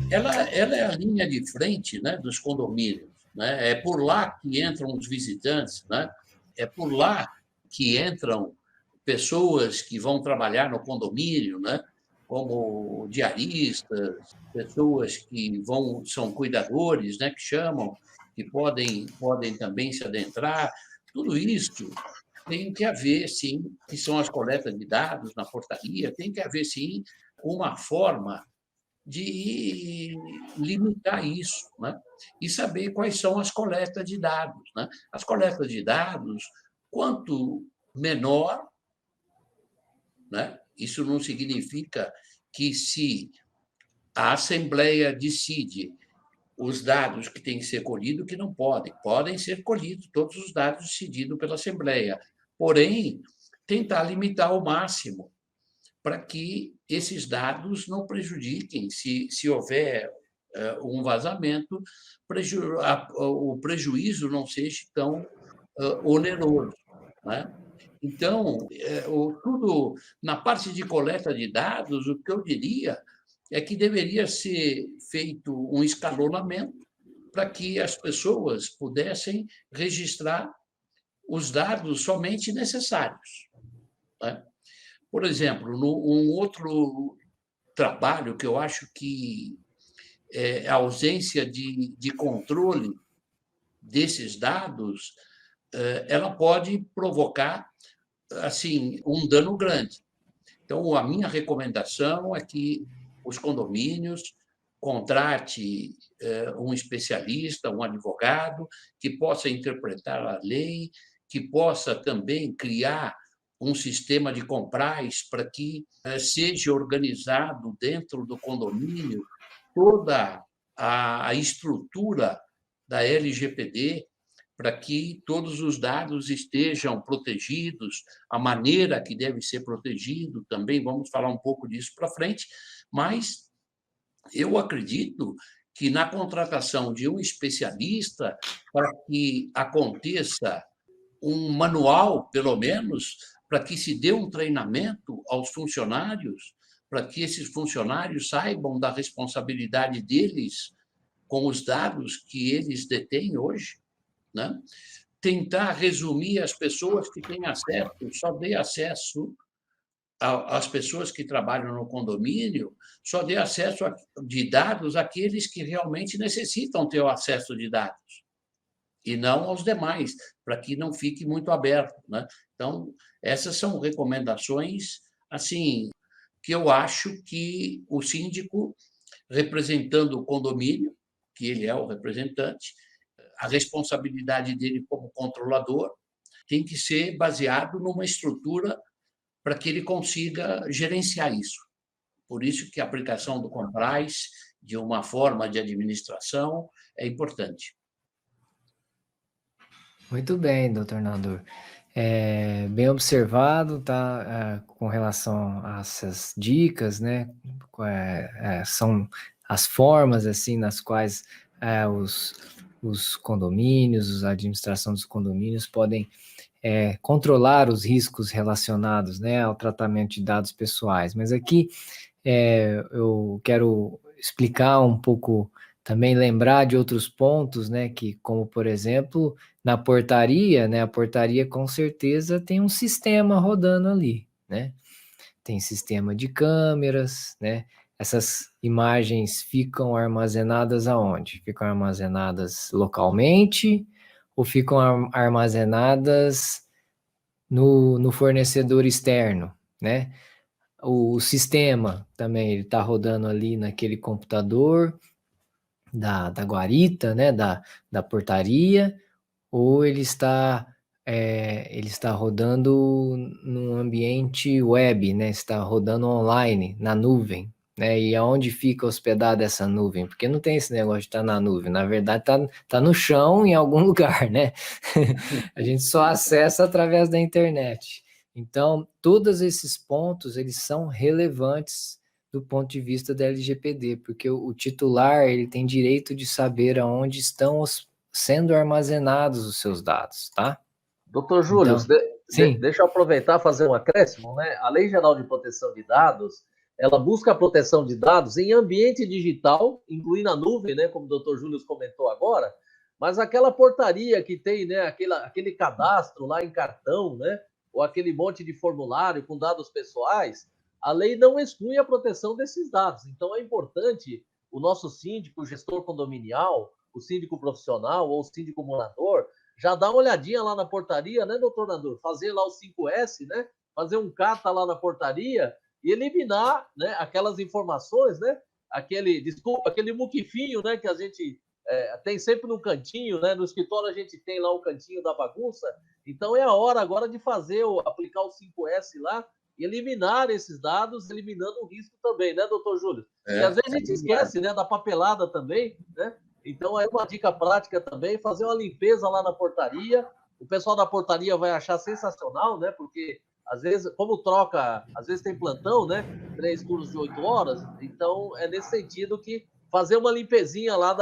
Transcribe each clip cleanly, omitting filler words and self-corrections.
ela é a linha de frente, né, dos condomínios, né? É por lá que entram os visitantes, né? É por lá que entram pessoas que vão trabalhar no condomínio, né? Como diaristas, pessoas que são cuidadores, né? Que chamam, que podem também se adentrar. Tudo isso tem que haver, sim, que são as coletas de dados na portaria, tem que haver, sim, uma forma de limitar isso, né? E saber quais são as coletas de dados, né? As coletas de dados, quanto menor, né? Isso não significa que se a Assembleia decide os dados que têm que ser colhidos, que não podem ser colhidos todos os dados decididos pela Assembleia. Porém, tentar limitar ao máximo para que esses dados não prejudiquem, se houver um vazamento, o prejuízo não seja tão oneroso, né? Então, tudo na parte de coleta de dados, o que eu diria é que deveria ser feito um escalonamento para que as pessoas pudessem registrar os dados somente necessários, né? Por exemplo, um outro trabalho que eu acho que a ausência de controle desses dados, ela pode provocar assim um dano grande. Então, a minha recomendação é que os condomínios contrate um especialista, um advogado, que possa interpretar a lei, que possa também criar um sistema de comprais para que seja organizado dentro do condomínio toda a estrutura da LGPD para que todos os dados estejam protegidos, a maneira que deve ser protegido, também vamos falar um pouco disso para frente, mas eu acredito que na contratação de um especialista, para que aconteça um manual, pelo menos, para que se dê um treinamento aos funcionários, para que esses funcionários saibam da responsabilidade deles com os dados que eles detêm hoje, né? Tentar resumir as pessoas que têm acesso, só dê acesso às pessoas que trabalham no condomínio, só dê acesso de dados àqueles que realmente necessitam ter o acesso de dados, e não aos demais, para que não fique muito aberto, né? Então, essas são recomendações, assim, que eu acho que o síndico, representando o condomínio, que ele é o representante, a responsabilidade dele como controlador tem que ser baseado numa estrutura para que ele consiga gerenciar isso. Por isso que a aplicação do Compraz, de uma forma de administração, é importante. Muito bem, doutor Nandor. Bem observado, tá? Com relação a essas dicas, né? São as formas, assim, nas quais os condomínios, a administração dos condomínios podem controlar os riscos relacionados, né, ao tratamento de dados pessoais. Mas aqui eu quero explicar um pouco, também lembrar de outros pontos, né, que como, por exemplo, na portaria, né, a portaria com certeza tem um sistema rodando ali, né, tem sistema de câmeras, né, essas imagens ficam armazenadas aonde? Ficam armazenadas localmente ou ficam armazenadas no fornecedor externo, né? O sistema também, ele está rodando ali naquele computador da guarita, né, da portaria, ou ele está rodando num ambiente web, né, está rodando online, na nuvem, né, e aonde fica hospedada essa nuvem? Porque não tem esse negócio de estar na nuvem, na verdade tá no chão em algum lugar, né? A gente só acessa através da internet. Então, todos esses pontos, eles são relevantes do ponto de vista da LGPD, porque o titular, ele tem direito de saber aonde estão sendo armazenados os seus dados, tá? Doutor Júlio, Então, sim. deixa eu aproveitar e fazer um acréscimo, né? A Lei Geral de Proteção de Dados, ela busca a proteção de dados em ambiente digital, incluindo a nuvem, né, como o doutor Júlio comentou agora, mas aquela portaria que tem, né, aquele cadastro lá em cartão, né, ou aquele monte de formulário com dados pessoais, a lei não exclui a proteção desses dados. Então, é importante o nosso síndico, o gestor condominial, o síndico profissional ou o síndico morador, já dar uma olhadinha lá na portaria, né, doutor Nandur? Fazer lá o 5S, né? Fazer um cata lá na portaria e eliminar, né, aquelas informações, né? Aquele muquifinho, né, que a gente tem sempre no cantinho, né? No escritório a gente tem lá o cantinho da bagunça. Então é a hora agora de aplicar o 5S lá e eliminar esses dados, eliminando o risco também, né, doutor Júlio? E às vezes a gente esquece, né, da papelada também, né? Então é uma dica prática também, fazer uma limpeza lá na portaria. O pessoal da portaria vai achar sensacional, né? Porque às vezes, como troca, às vezes tem plantão, né? 3 turnos de 8 horas. Então é nesse sentido que fazer uma limpezinha lá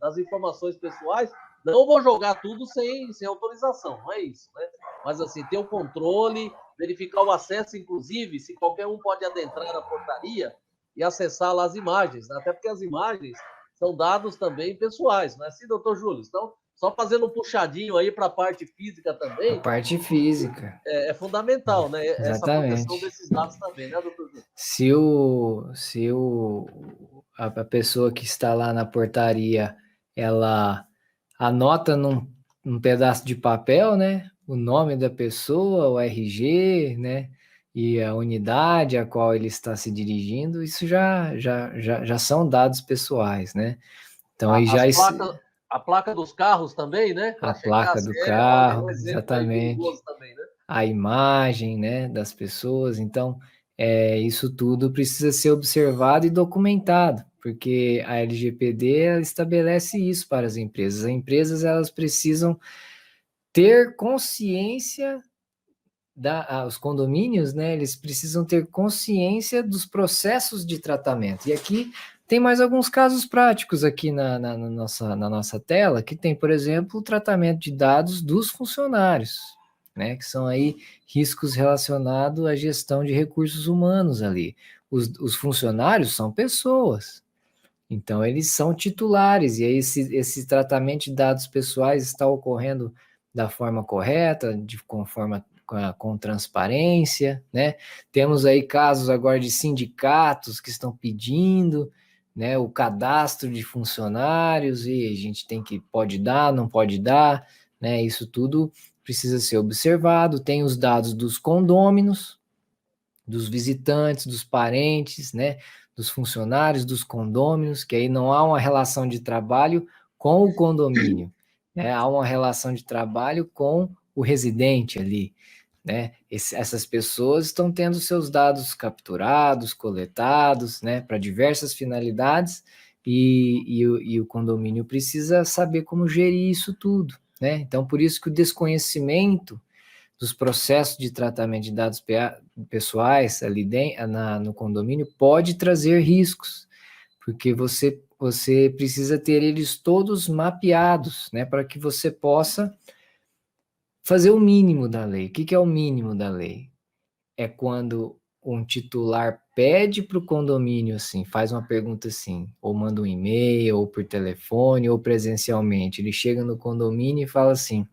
das informações pessoais. Não vou jogar tudo sem autorização, não é isso, né? Mas assim, ter o controle, verificar o acesso, inclusive, se qualquer um pode adentrar na portaria e acessar lá as imagens, né? Até porque as imagens são dados também pessoais, não é assim, doutor Júlio? Então, só fazendo um puxadinho aí para a parte física também. A parte física. É fundamental, né? Exatamente. Essa proteção desses dados também, né, doutor Júlio? Se a pessoa que está lá na portaria, ela anota num pedaço de papel, né? O nome da pessoa, o RG, né? E a unidade a qual ele está se dirigindo, isso já são dados pessoais, né? Então aí já... A placa dos carros também, né? A placa do carro, exatamente. Também, né? A imagem, né, das pessoas. Então, isso tudo precisa ser observado e documentado, porque a LGPD ela estabelece isso para as empresas. As empresas elas precisam ter consciência os condomínios, né, eles precisam ter consciência dos processos de tratamento. E aqui tem mais alguns casos práticos aqui na nossa tela, que tem, por exemplo, o tratamento de dados dos funcionários, né, que são aí riscos relacionados à gestão de recursos humanos ali. Os funcionários são pessoas, então eles são titulares, e aí esse tratamento de dados pessoais está ocorrendo da forma correta, com transparência, né? Temos aí casos agora de sindicatos que estão pedindo, né, o cadastro de funcionários, e a gente pode dar, não pode dar, né? Isso tudo precisa ser observado. Tem os dados dos condôminos, dos visitantes, dos parentes, né? Dos funcionários, dos condôminos, que aí não há uma relação de trabalho com o condomínio, né? Há uma relação de trabalho com o residente ali, né? Essas pessoas estão tendo seus dados capturados, coletados, né? Para diversas finalidades, e o condomínio precisa saber como gerir isso tudo, né? Então, por isso que o desconhecimento dos processos de tratamento de dados pessoais ali no condomínio pode trazer riscos, porque você precisa ter eles todos mapeados, né, para que você possa fazer o mínimo da lei. O que é o mínimo da lei? É quando um titular pede para o condomínio, assim, faz uma pergunta assim, ou manda um e-mail, ou por telefone, ou presencialmente. Ele chega no condomínio e fala assim: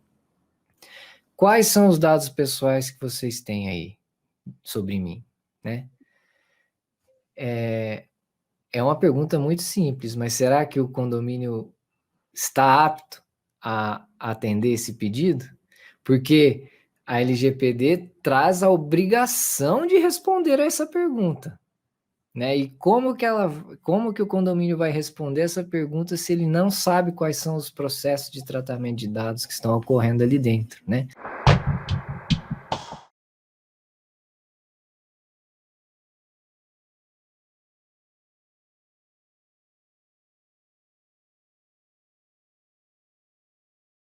quais são os dados pessoais que vocês têm aí sobre mim, né? É uma pergunta muito simples, mas será que o condomínio está apto a atender esse pedido? Porque a LGPD traz a obrigação de responder a essa pergunta, né? E como que o condomínio vai responder essa pergunta se ele não sabe quais são os processos de tratamento de dados que estão ocorrendo ali dentro, né?